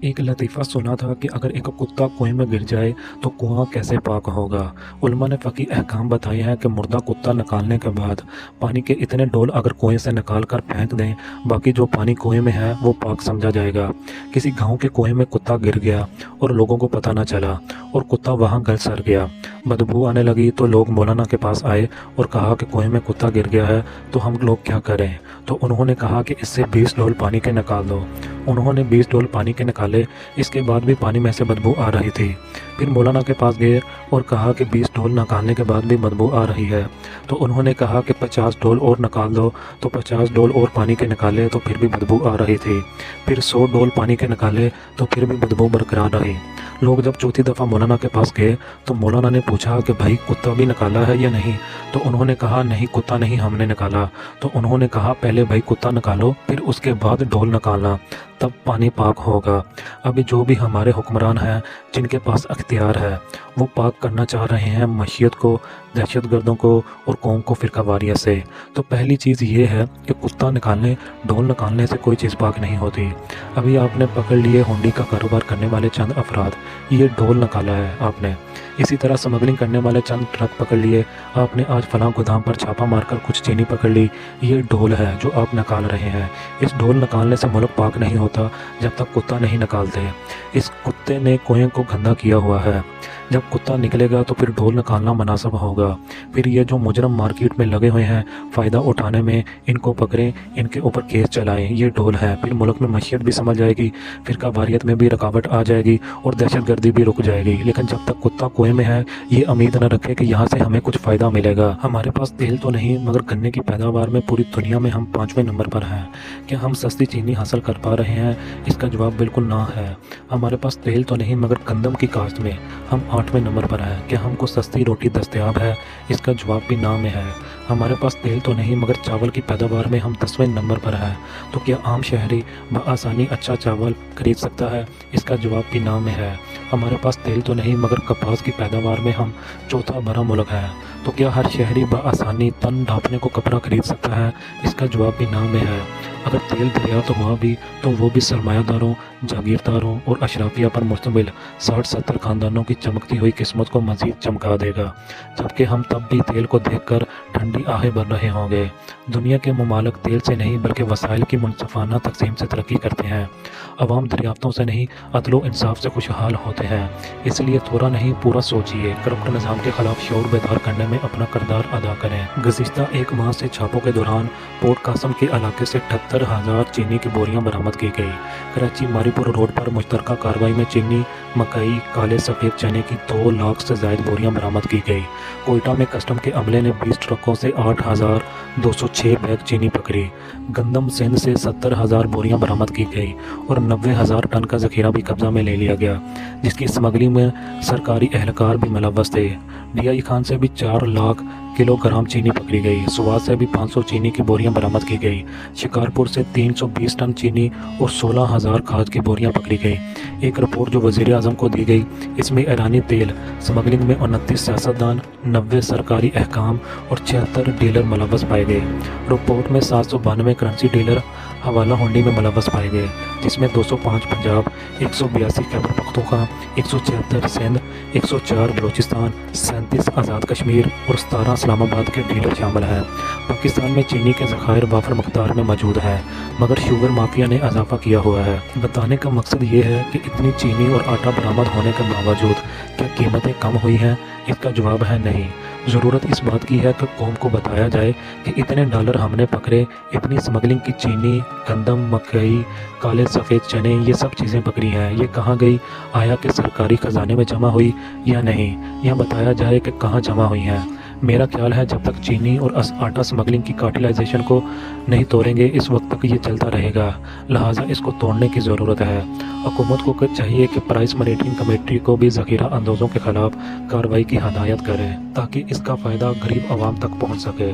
एक लतीफ़ा सुना था कि अगर एक कुत्ता कुएं में गिर जाए तो कुआं कैसे पाक होगा। उलमा ने फ़की अहकाम बताए हैं कि मुर्दा कुत्ता निकालने के बाद पानी के इतने डोल अगर कुएं से निकाल कर फेंक दें, बाकी जो पानी कुएं में है वो पाक समझा जाएगा। किसी गांव के कुएं में कुत्ता गिर गया और लोगों को पता न चला और कुत्ता वहां गल सड़ गया। बदबू आने लगी तो लोग मौलाना के पास आए और कहा कि कुएं में कुत्ता गिर गया है तो हम लोग क्या करें। तो उन्होंने कहा कि इससे 20 डोल पानी के निकाल दो। उन्होंने 20 डोल पानी के निकाले, इसके बाद भी पानी में से बदबू आ रही थी। फिर मौलाना के पास गए और कहा कि 20 डोल निकालने के बाद भी बदबू आ रही है। तो उन्होंने कहा कि 50 डोल और निकाल दो। तो 50 डोल और पानी के निकाले तो फिर भी बदबू आ रही थी। फिर 100 डोल पानी के निकाले तो फिर भी बदबू बरकरार रही। लोग जब चौथी दफ़ा मौलाना के पास गए तो मौलाना ने पूछा कि भाई कुत्ता भी निकाला है या नहीं। तो उन्होंने कहा नहीं, कुत्ता नहीं हमने निकाला। तो उन्होंने कहा पहले भाई कुत्ता निकालो, फिर उसके बाद ढोल निकालना, तब पानी पाक होगा। अभी जो भी हमारे हुक्मरान हैं जिनके पास अख्तियार है वो पाक करना चाह रहे हैं मशीयत को, दहशतगर्दों को और कौम को फ़िरकावारियत से। तो पहली चीज़ ये है कि कुत्ता निकालने, ढोल निकालने से कोई चीज़ पाक नहीं होती। अभी आपने पकड़ लिए हुंडी का कारोबार करने वाले चंद अफराद, ये ढोल निकाला है आपने। इसी तरह स्मगलिंग करने वाले चंद ट्रक पकड़ लिए आपने, आज फलां गोदाम पर छापा मारकर कुछ चीनी पकड़ ली, ये ढोल है जो आप निकाल रहे हैं। इस ढोल निकालने से मुल्क पाक नहीं होता जब तक कुत्ता नहीं निकालते। इस कुत्ते ने कुएं को गंदा किया हुआ है। जब कुत्ता निकलेगा तो फिर ढोल निकालना मुनासिब होगा। फिर ये जो मुजरम मार्केट में लगे हुए हैं फ़ायदा उठाने में, इनको पकड़ें, इनके ऊपर केस चलाएं। ये ढोल है, फिर मुल्क में मशीयत भी समझ जाएगी, फ़िरकावारियत में भी रुकावट आ जाएगी और दहशतगर्दी भी रुक जाएगी। लेकिन जब तक कुत्ता कुएं में है ये उम्मीद न रखे कि यहाँ से हमें कुछ फ़ायदा मिलेगा। हमारे पास तेल तो नहीं मगर गन्ने की पैदावार में पूरी दुनिया में हम 5वें नंबर पर हैं। क्या हम सस्ती चीनी हासिल कर पा रहे हैं? इसका जवाब बिल्कुल ना है। हमारे पास तेल तो नहीं मगर गंदम की काश्त में हम 8वें नंबर पर है। क्या हमको सस्ती रोटी दस्तयाब है? इसका जवाब भी ना में है। हमारे पास तेल तो नहीं मगर चावल की पैदावार में हम 10वें नंबर पर है। तो क्या आम शहरी बआसानी अच्छा चावल खरीद सकता है? इसका जवाब भी ना में है। हमारे पास तेल तो नहीं मगर कपास की पैदावार में हम चौथा बड़ा मुल्क है। तो क्या हर शहरी बआसानी तन ढांपने को कपड़ा खरीद सकता है? इसका जवाब भी ना में है। अगर तेल दरिया तो हुआ भी तो वो भी सरमायादारों, जागीरदारों और अशराफिया पर मुश्तमिल 60-70 खानदानों की चमकती हुई किस्मत को मज़ीद चमका देगा। जबकि हम तब भी तेल को देखकर ठंडी आहें भर रहे होंगे। दुनिया के ममालिक तेल से नहीं बल्कि वसाइल की मुनसफाना तकसीम से तरक्की करते हैं। अवाम दरियाफ्तों से नहीं अदलो इंसाफ से खुशहाल होते हैं। इसलिए थोड़ा नहीं पूरा सोचिए, करप्ट निज़ाम के खिलाफ शऊर बेदार करने में अपना किरदार अदा करें। गुज़िश्ता एक माह से छापों के दौरान पोर्ट कासम के इलाके से 78,000 चीनी की बोरियां बरामद की गई। कराची मारीपुर रोड पर मुश्तरका कार्रवाई में चीनी, मकई, काले सफ़ेद चने की 2 लाख से ज़ायद बोरियां बरामद की गई। कोयटा में कस्टम के अमले ने 20 ट्रकों से 8,206 बैग चीनी पकड़ी। गंदम सिंध से 70,000 बोरियां बरामद की गई और 90,000 टन का ज़ख़ीरा भी कब्ज़ा में ले लिया गया, जिसकी स्मगलिंग में सरकारी एहलकार भी मुलव्वस थे। DI खान से भी 4 लाख किलोग्राम चीनी पकड़ी गई। सुवात से भी 500 चीनी की बोरियां बरामद की गई। शिकारपुर से 320 टन चीनी और 16,000 खाद की बोरियां पकड़ी गई। एक रिपोर्ट जो वज़ीर आज़म को दी गई, इसमें ईरानी तेल स्मगलिंग में 29 सियासतदान, 90 सरकारी अहकाम और 76 डीलर मुलव्वस पाए गए। रिपोर्ट में 792 करेंसी डीलर हवाला हुंडी में मुलव्वस पाए गए, जिसमें 205 पंजाब, 182 खैबर पख्तूनख्वा, 176 सिंध, 104 बलूचिस्तान, 37 आज़ाद कश्मीर और 17 इस्लामाबाद के डीलर शामिल हैं। पाकिस्तान में चीनी के ज़खायर वाफर मकदार में मौजूद हैं मगर शुगर माफिया ने इजाफा किया हुआ है। बताने का मकसद ये है कि इतनी चीनी और आटा बरामद होने के बावजूद क्या कीमतें कम हुई हैं? इसका जवाब है नहीं। ज़रूरत इस बात की है कि कौम को बताया जाए कि इतने डॉलर हमने पकड़े, इतनी स्मगलिंग की चीनी, गंदम, मकई, काले सफ़ेद चने, ये सब चीज़ें पकड़ी हैं, ये कहाँ गई? आया कि सरकारी ख़जाने में जमा हुई या नहीं? यह बताया जाए कि कहाँ जमा हुई हैं। मेरा ख्याल है जब तक चीनी और आटा स्मगलिंग की कार्टेलाइजेशन को नहीं तोड़ेंगे इस वक्त तक ये चलता रहेगा। लिहाजा इसको तोड़ने की ज़रूरत है। हुकूमत को चाहिए कि प्राइस मॉनिटरिंग कमेटी को भी ज़ख़ीरा अंदोज़ों के ख़िलाफ़ कार्रवाई की हदायत करे ताकि इसका फ़ायदा गरीब आवाम तक पहुँच सके।